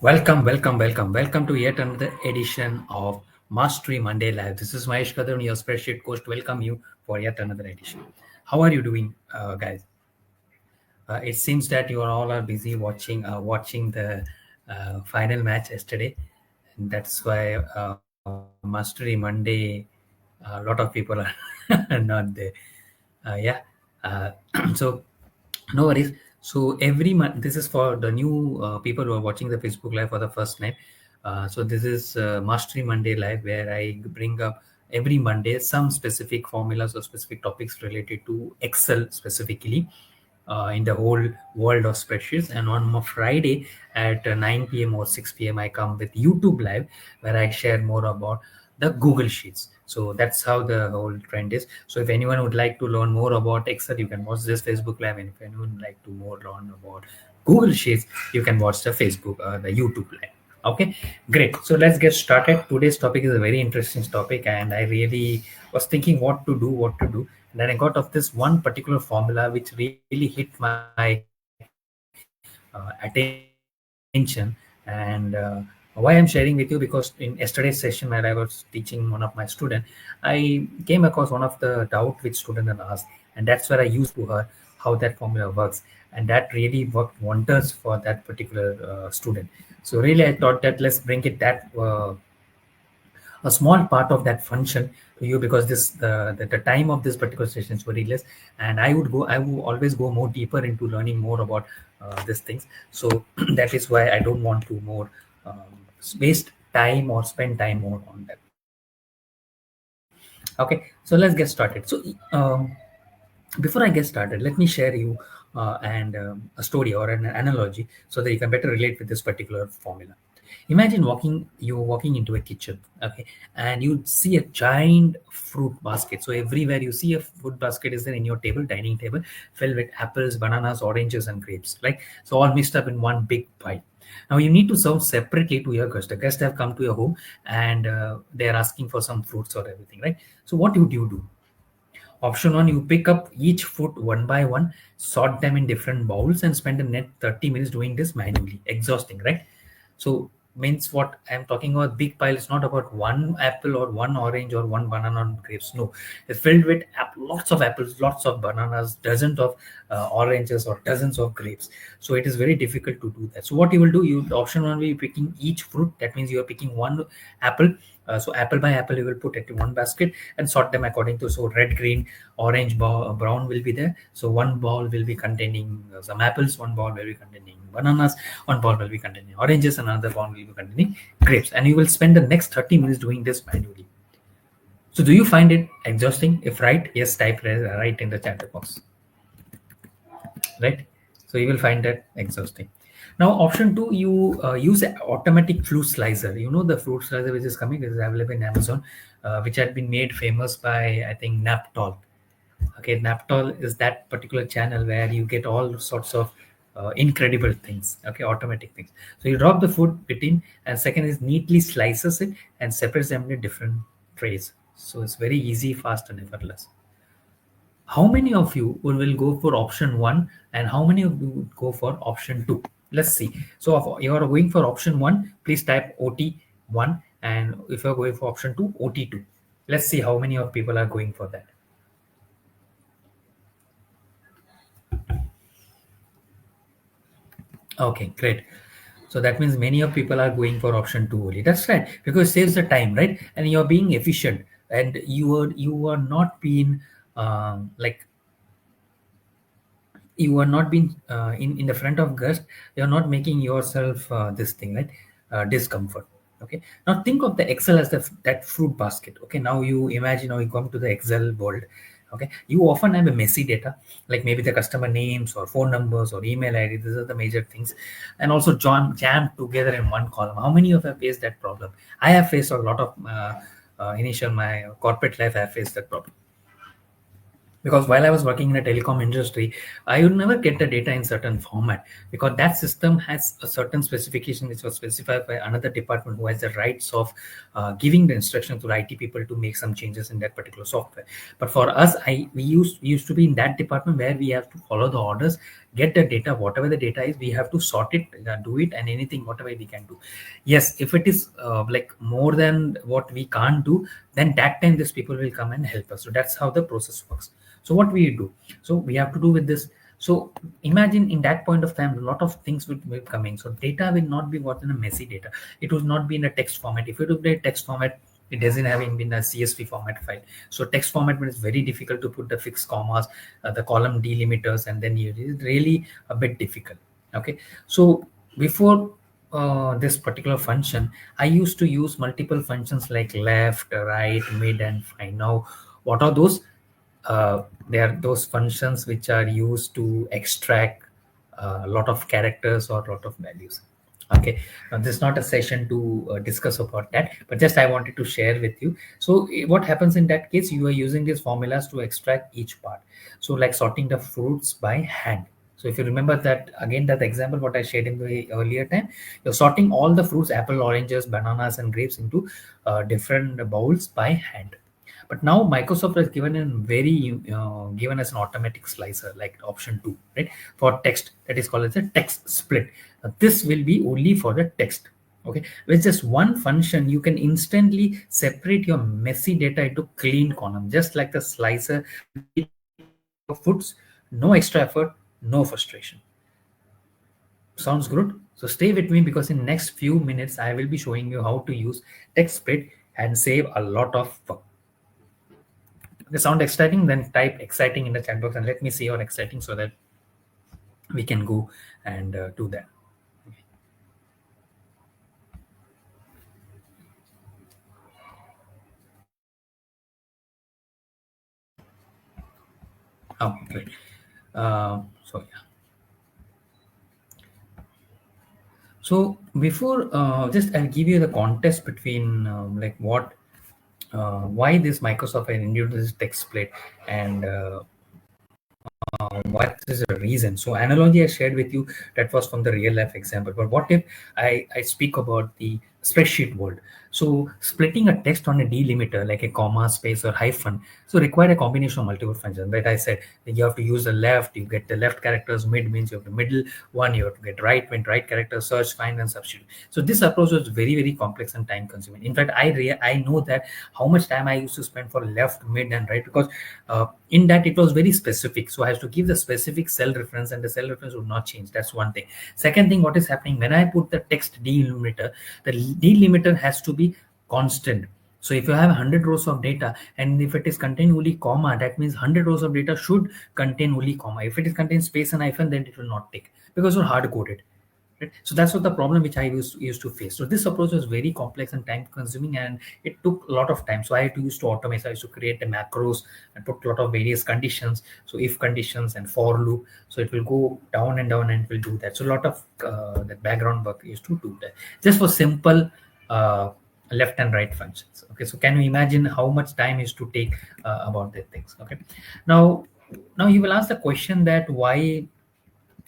Welcome to yet another edition of Mastery Monday Live. This is Mahesh Kadam, your spreadsheet coach. Welcome you for yet another edition. How are you doing, guys? It seems that you all are busy watching the final match yesterday, and that's why Mastery Monday. A lot of people are not there. Yeah. So no worries. So every month, this is for the new people who are watching the Facebook Live for the first time. So this is Mastery Monday Live, where I bring up every Monday some specific formulas or specific topics related to Excel specifically in the whole world of spreadsheets. And on a Friday at 9 p.m. or 6 p.m., I come with YouTube Live, where I share more about the Google Sheets. So that's how the whole trend is. So if anyone would like to learn more about Excel, you can watch this Facebook Live. And if anyone would like to more learn about Google Sheets, you can watch the YouTube Live. Okay, great. So let's get started. Today's topic is a very interesting topic, and I really was thinking what to do. And then I got of this one particular formula which really hit my attention. And why I'm sharing with you, because in yesterday's session where I was teaching one of my student, I came across one of the doubt which student had asked, and that's where I used to her how that formula works, and that really worked wonders for that particular student. So really I thought that let's bring it that a small part of that function to you, because the time of this particular session is very less, and I would always go more deeper into learning more about these things. So that is why I don't want to more waste time or spend time more on that. Okay, so let's get started. So before I get started, let me share you and a story or an analogy so that you can better relate with this particular formula. Imagine you're walking into a kitchen, okay, and you see a giant fruit basket. So everywhere you see a fruit basket is there in your dining table, filled with apples, bananas, oranges, and grapes, like so all mixed up in one big pile. Now you need to serve separately to your guest. The guests have come to your home, and they are asking for some fruits or everything, right? So what would you do? Option one, you pick up each fruit one by one, sort them in different bowls, and spend the net 30 minutes doing this manually. Exhausting, right? So means what I'm talking about, big pile is not about one apple or one orange or one banana or grapes. No, it's filled with lots of apples, lots of bananas, dozens of oranges or dozens of grapes. So it is very difficult to do that. So what you will do, you option one will be picking each fruit. That means you are picking one apple. So apple by apple, you will put it in one basket and sort them according to, so red, green, orange, brown will be there. So one bowl will be containing some apples, one bowl will be containing bananas, one bowl will be containing oranges, and another bowl will be containing grapes. And you will spend the next 30 minutes doing this manually. So do you find it exhausting? If right, yes, type right in the chat box. Right? So you will find that exhausting. Now, option two, you use an automatic fruit slicer. You know the fruit slicer which is coming, which is available in Amazon, which had been made famous by, I think, Naptol. Okay, Naptol is that particular channel where you get all sorts of incredible things. Okay, automatic things. So you drop the food bit in, and second is neatly slices it and separates them into different trays. So it's very easy, fast, and effortless. How many of you will go for option one, and how many of you would go for option two? Let's see. So if you are going for option one, please type OT1, and if you're going for option two, OT2. Let's see how many of people are going for that. Okay, great. So that means many of people are going for option two only. That's right, because it saves the time, right? And you're being efficient, and you are not being like you are not being in the front of guest. You're not making yourself this thing, right? Discomfort. Okay. Now think of the Excel as that fruit basket. Okay. Now you imagine, now you come to the Excel world. Okay, you often have a messy data, like maybe the customer names or phone numbers or email id. These are the major things, and also jammed together in one column. How many of you have faced that problem? I have faced a lot of initial my corporate life. I have faced that problem, because while I was working in a telecom industry, I would never get the data in certain format, because that system has a certain specification which was specified by another department who has the rights of giving the instruction to the IT people to make some changes in that particular software. But for us, we used to be in that department where we have to follow the orders, get the data, whatever the data is, we have to sort it, do it, and anything whatever we can do. Yes, if it is like more than what we can't do, then that time these people will come and help us. So that's how the process works. So what we do, so we have to do with this. So imagine in that point of time a lot of things will be coming. So data will not be what in a messy data, it will not be in a text format. If you look at text format, it doesn't having been a CSV format file. So text format is very difficult to put the fixed commas, the column delimiters, and then it is really a bit difficult. Okay, so before this particular function, I used to use multiple functions like left, right, mid, and find. Now, what are those? They are those functions which are used to extract a lot of characters or a lot of values. Okay, now this is not a session to discuss about that, but just I wanted to share with you. So what happens in that case, you are using these formulas to extract each part. So like sorting the fruits by hand. So if you remember that again, that example what I shared in the earlier time, you're sorting all the fruits, apple, oranges, bananas, and grapes into different bowls by hand. But now Microsoft has given in very given us an automatic slicer like option 2, right? For text, that is called as a text split. This will be only for the text. Okay, with just one function, you can instantly separate your messy data into clean column, just like the slicer. Foods, no extra effort, no frustration. Sounds good? So stay with me, because in next few minutes I will be showing you how to use text split and save a lot of work. They sound exciting, then type exciting in the chat box and let me see your exciting so that we can go and do that. Oh, great. So yeah. So before, just I'll give you the context between like what, why this Microsoft had introduced this text split, and what is the reason. So analogy I shared with you, that was from the real life example, but what if I speak about the spreadsheet world? So splitting a text on a delimiter like a comma, space, or hyphen, so require a combination of multiple functions. Like I said, you have to use the left, you get the left characters, mid means you have the middle one, you have to get right, when right characters, search, find, and substitute. So this approach was very, very complex and time consuming. In fact, I know that how much time I used to spend for left, mid, and right, because in that it was very specific. So I have to give the specific cell reference, and the cell reference would not change. That's one thing. Second thing, what is happening when I put the text delimiter, the delimiter has to be constant. So if you have 100 rows of data, and if it is contain only comma, that means 100 rows of data should contain only comma. If it is contain space and hyphen, then it will not take, because you're hard coded. Right? So that's what the problem which I used to face. So this approach was very complex and time consuming, and it took a lot of time. So I had to use to automate. So I used to create the macros and put a lot of various conditions. So if conditions and for loop. So it will go down and down and it will do that. So a lot of that background work used to do that just for simple uh, left and right functions. Okay, so can you imagine how much time is to take about the things? Okay, now you will ask the question that why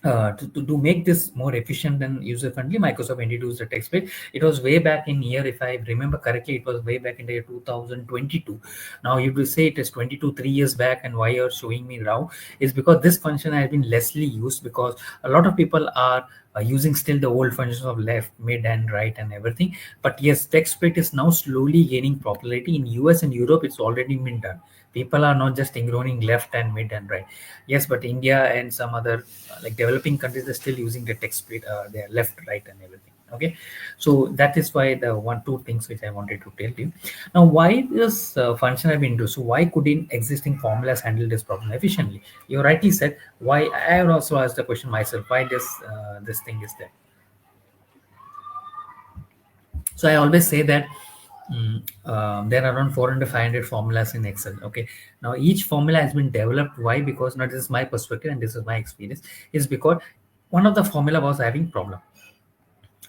to make this more efficient and user friendly, Microsoft introduced the text split. It was way back in year, if I remember correctly, it was way back in the year 2022. Now you will say it is 22, 3 years back, and why you're showing me now is because this function has been lessly used, because a lot of people are using still the old functions of left, mid, and right and everything. But yes, text split is now slowly gaining popularity in US and Europe. It's already been done. People are not just ignoring left and mid and right. Yes, but India and some other like developing countries are still using the text split, their left, right, and everything. Okay, so that is why the two things which I wanted to tell you. Now, why this function have been introduced? So why couldn't existing formulas handle this problem efficiently? You rightly said. Why? I have also asked the question myself. Why this thing is there? So I always say that There are around 400 500 formulas in Excel. Okay, now each formula has been developed. Why? Because now this is my perspective and this is my experience, is because one of the formula was having problem.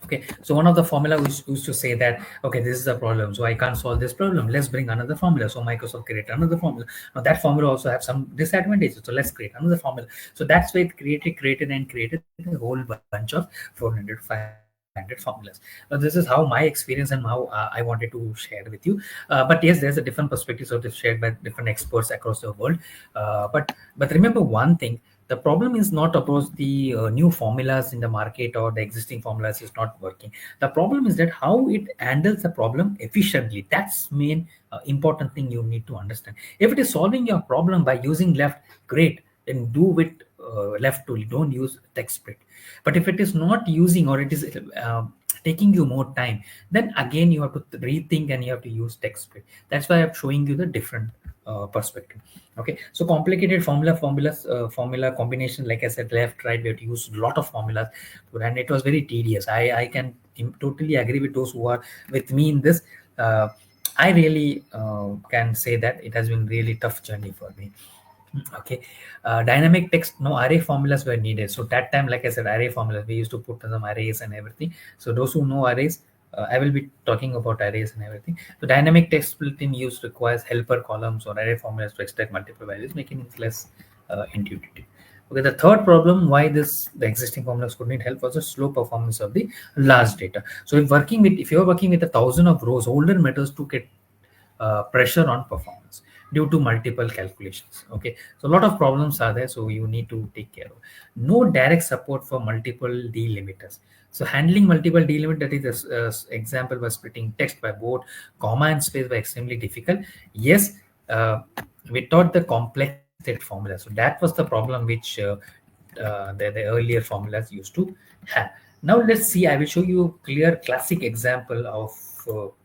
Okay, so one of the formula used to say that, okay, this is the problem, so I can't solve this problem, let's bring another formula. So Microsoft created another formula. Now that formula also have some disadvantages, so let's create another formula. So that's why it created a whole bunch of 400 500 formulas. Now this is how my experience and how I wanted to share with you. But yes, there's a different perspective, so it's shared by different experts across the world. But remember one thing: the problem is not about the new formulas in the market or the existing formulas is not working. The problem is that how it handles the problem efficiently. That's main important thing you need to understand. If it is solving your problem by using left, great, then do it left tool, don't use text split. But if it is not using, or it is taking you more time, then again you have to rethink and you have to use text split. That's why I'm showing you the different perspective. Okay, so complicated formula combination, like I said, left right, we have to use a lot of formulas, and it was very tedious. I can totally agree with those who are with me in this. I really can say that it has been really tough journey for me. Okay, dynamic text, no array formulas were needed. So that time, like I said, array formulas, we used to put some arrays and everything. So those who know arrays, I will be talking about arrays and everything. So dynamic text splitting use requires helper columns or array formulas to extract multiple values, making it less intuitive. Okay, the third problem why the existing formulas couldn't help was the slow performance of the large data. So if you're working with 1,000 of rows, older methods to get pressure on performance due to multiple calculations. Okay, so a lot of problems are there, so you need to take care of. No direct support for multiple delimiters. So handling multiple delimiter, that is example was splitting text by both comma and space, were extremely difficult. Yes, without the complex state formula. So that was the problem which the earlier formulas used to have. Now let's see, I will show you clear classic example of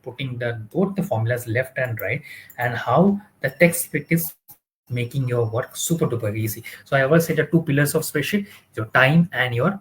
putting both the formulas left and right, and how the text split is making your work super duper easy. So I always say the two pillars of spreadsheet: your time and your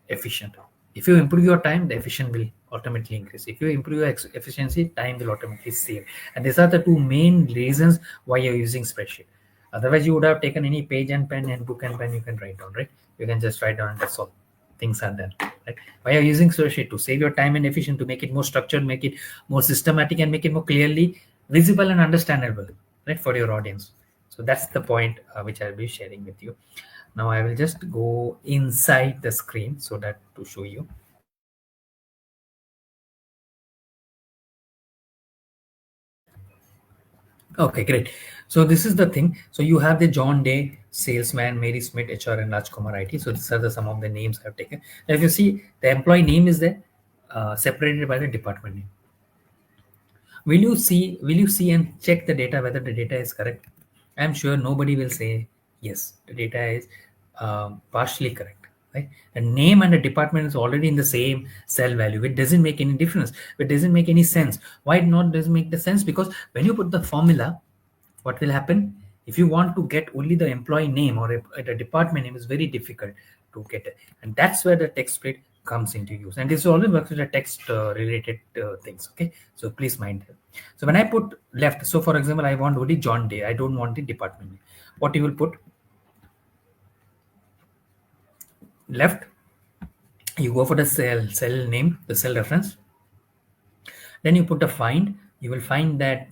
efficient. If you improve your time, the efficient will automatically increase. If you improve your efficiency, time will automatically save. And these are the two main reasons why you're using spreadsheet. Otherwise, you would have taken any page and pen and book and pen, you can write down, right? You can just write down and that's all. Things are done, right? Why are you using spreadsheet? To save your time and efficient, to make it more structured, make it more systematic, and make it more clearly visible and understandable, right, for your audience. So that's the point which I'll be sharing with you. Now I will just go inside the screen so that to show you. Okay, great. So this is the thing. So you have the John Day, salesman, Mary Smith, HR, and Rajkumar IT. So these are some of the names I've taken. Now, if you see, the employee name is there, separated by the department name. Will you see and check the data whether the data is correct? I'm sure nobody will say yes, the data is partially correct, right? The name and the department is already in the same cell value. It doesn't make any difference. It doesn't make any sense. Why it not doesn't make the sense? Because when you put the formula, what will happen? If you want to get only the employee name or the department name, is very difficult to get it, and that's where the text split comes into use. And this only works with the text related things. Okay, so please mind that. So when I put left, so for example, I want only John Day, I don't want the department name. What you will put left, you go for the cell name, the cell reference, then you put a find. You will find that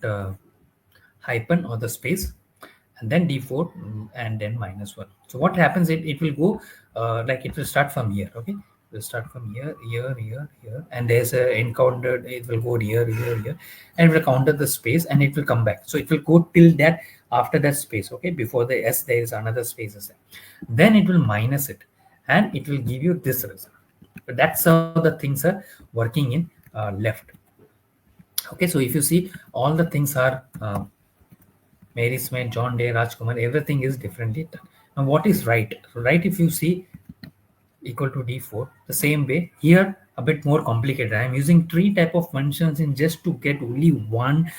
hyphen or the space, and then d4, and then -1. So what happens, it will go like it will start from here. Okay, it will start from here, and there's a encounter. It will go here, and it will counter the space, and it will come back. So it will go till that, after that space. Okay, before the s there is another space is there. Then it will minus it, and it will give you this result. But that's how the things are working in left. Okay, so if you see, all the things are Mary Smith, John Day, Rajkumar, everything is differently done. Now, what is right? So, right, if you see, equal to D4, the same way here, a bit more complicated. I am using three type of functions in just to get only one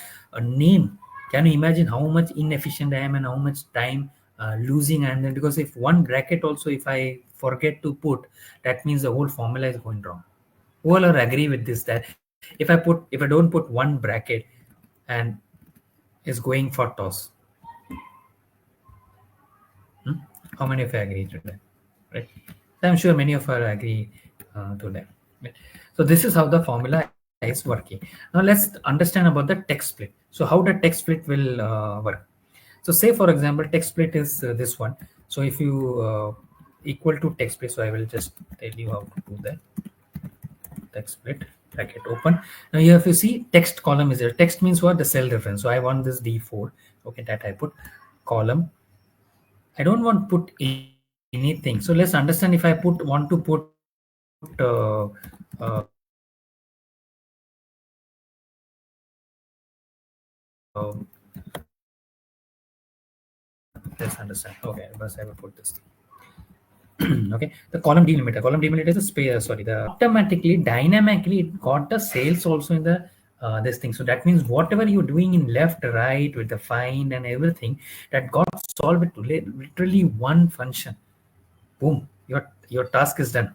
name. Can you imagine how much inefficient I am and how much time losing? And then, because if one bracket also, if I forget to put, that means the whole formula is going wrong. Who all are agree with this, that If I don't put one bracket and is going for toss, hmm? How many of you agree to that? Right? So I'm sure many of us agree to that. Right? So this is how the formula is working. Now let's understand about the text split. So how the text split will work. So say for example, text split is this one. So if you equal to text split, so I will just tell you how to do that. Text split, bracket open. Now here if you see text column is there. Text means what? The cell reference. So I want this D4. Okay, that I put column. I don't want put anything. So let's understand if I put want to put let's understand. Okay, first I will put this. Okay, the column delimiter is a space. Sorry, the automatically dynamically it got the sales also in the this thing. So that means whatever you're doing in left, right with the find and everything that got solved with literally one function. Boom, your task is done.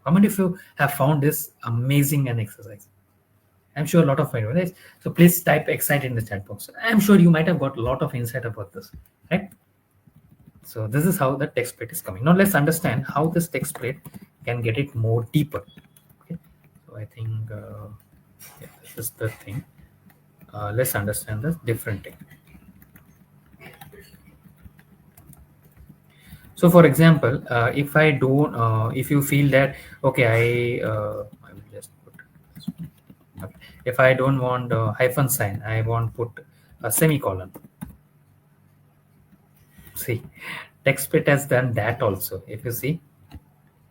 How many of you have found this amazing an exercise? I'm sure a lot of you, right? So please type excite in the chat box. I'm sure you might have got a lot of insight about this, right? So this is how the text split is coming. Now let's understand how this text split can get it more deeper. Okay. So I think yeah, this is the thing. Let's understand the different thing. So for example, if I don't, if you feel that, okay, I will just put this one. Okay. If I don't want hyphen sign, I want put a semicolon. See, TextSplit has done that also. If you see,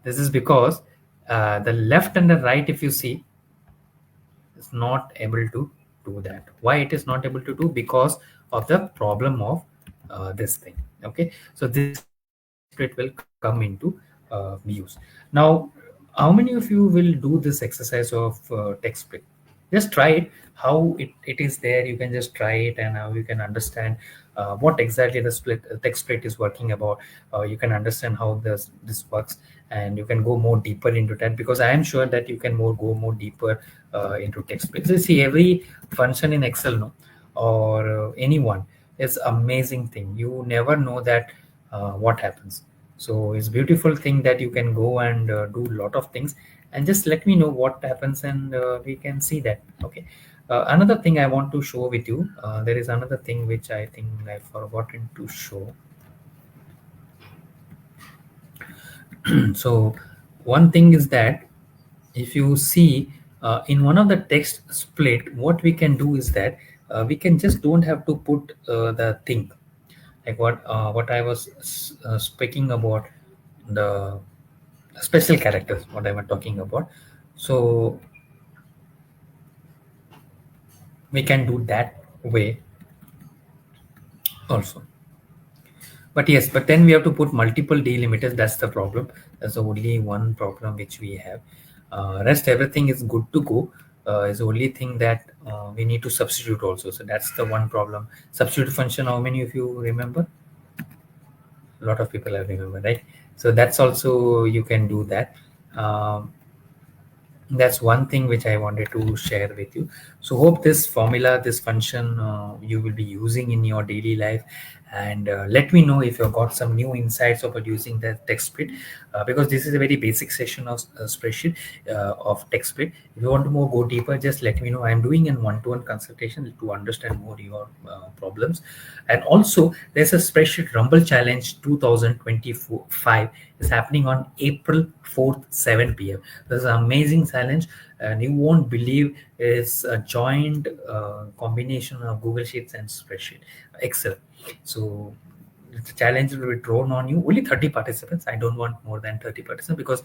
this is because the left and the right, if you see, is not able to do that. Why it is not able to do? Because of the problem of this thing. Okay, so this TextSplit will come into use. Now, how many of you will do this exercise of TextSplit? Just try it. How it is there, you can just try it, and how you can understand what exactly the text split is working about. You can understand how this works, and you can go more deeper into that, because I am sure that you can go more deeper into text split. So see, every function in Excel, no, or anyone, is amazing thing. You never know that what happens. So it's beautiful thing that you can go and do a lot of things, and just let me know what happens, and we can see that. Okay. Another thing I want to show with you, there is another thing which I think I forgotten to show. So one thing is that if you see in one of the text split, what we can do is that we can just don't have to put the thing, like what I was speaking about, the special characters, what I was talking about. So we can do that way also. But yes, but then we have to put multiple delimiters. That's the problem. That's the only one problem which we have. Rest everything is good to go. Is the only thing that we need to substitute also. So that's the one problem. Substitute function. How many of you remember? A lot of people have remember, right? So that's also you can do that. That's one thing which I wanted to share with you. So hope this formula, this function, you will be using in your daily life, and let me know if you've got some new insights about using the text split, because this is a very basic session of spreadsheet of text split. If you want to more go deeper, just let me know. I'm doing a one-to-one consultation to understand more your problems. And also there's a spreadsheet rumble challenge 2025 is happening on April 4th 7 p.m. This is an amazing challenge, and you won't believe it's a joint combination of Google Sheets and spreadsheet Excel. So the challenge will be thrown on you. Only 30 participants. I don't want more than 30 participants, because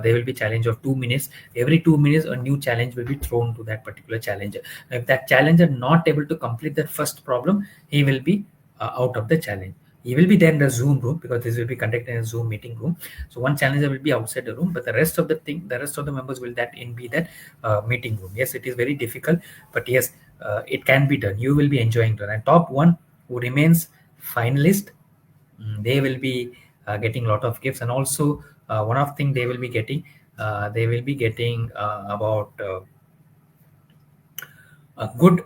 there will be challenge of 2 minutes. Every 2 minutes a new challenge will be thrown to that particular challenger. If that challenger not able to complete that first problem, he will be out of the challenge. He will be there in the Zoom room, because this will be conducted in a Zoom meeting room. So one challenger will be outside the room, but the rest of the rest of the members will that in be that meeting room. Yes, it is very difficult, but yes, it can be done. You will be enjoying it. And top one who remains finalist, they will be getting a lot of gifts. And also one of thing they will be getting about a good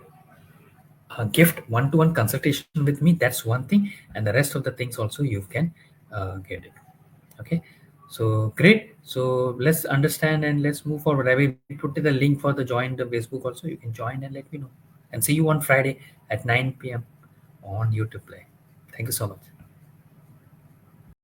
gift, one-to-one consultation with me, that's one thing, and the rest of the things also you can get it. Okay, so great. So let's understand and let's move forward. I will put the link for the join the Facebook also. You can join and let me know, and see you on Friday at 9 p.m. on YouTube Play. Thank you so much.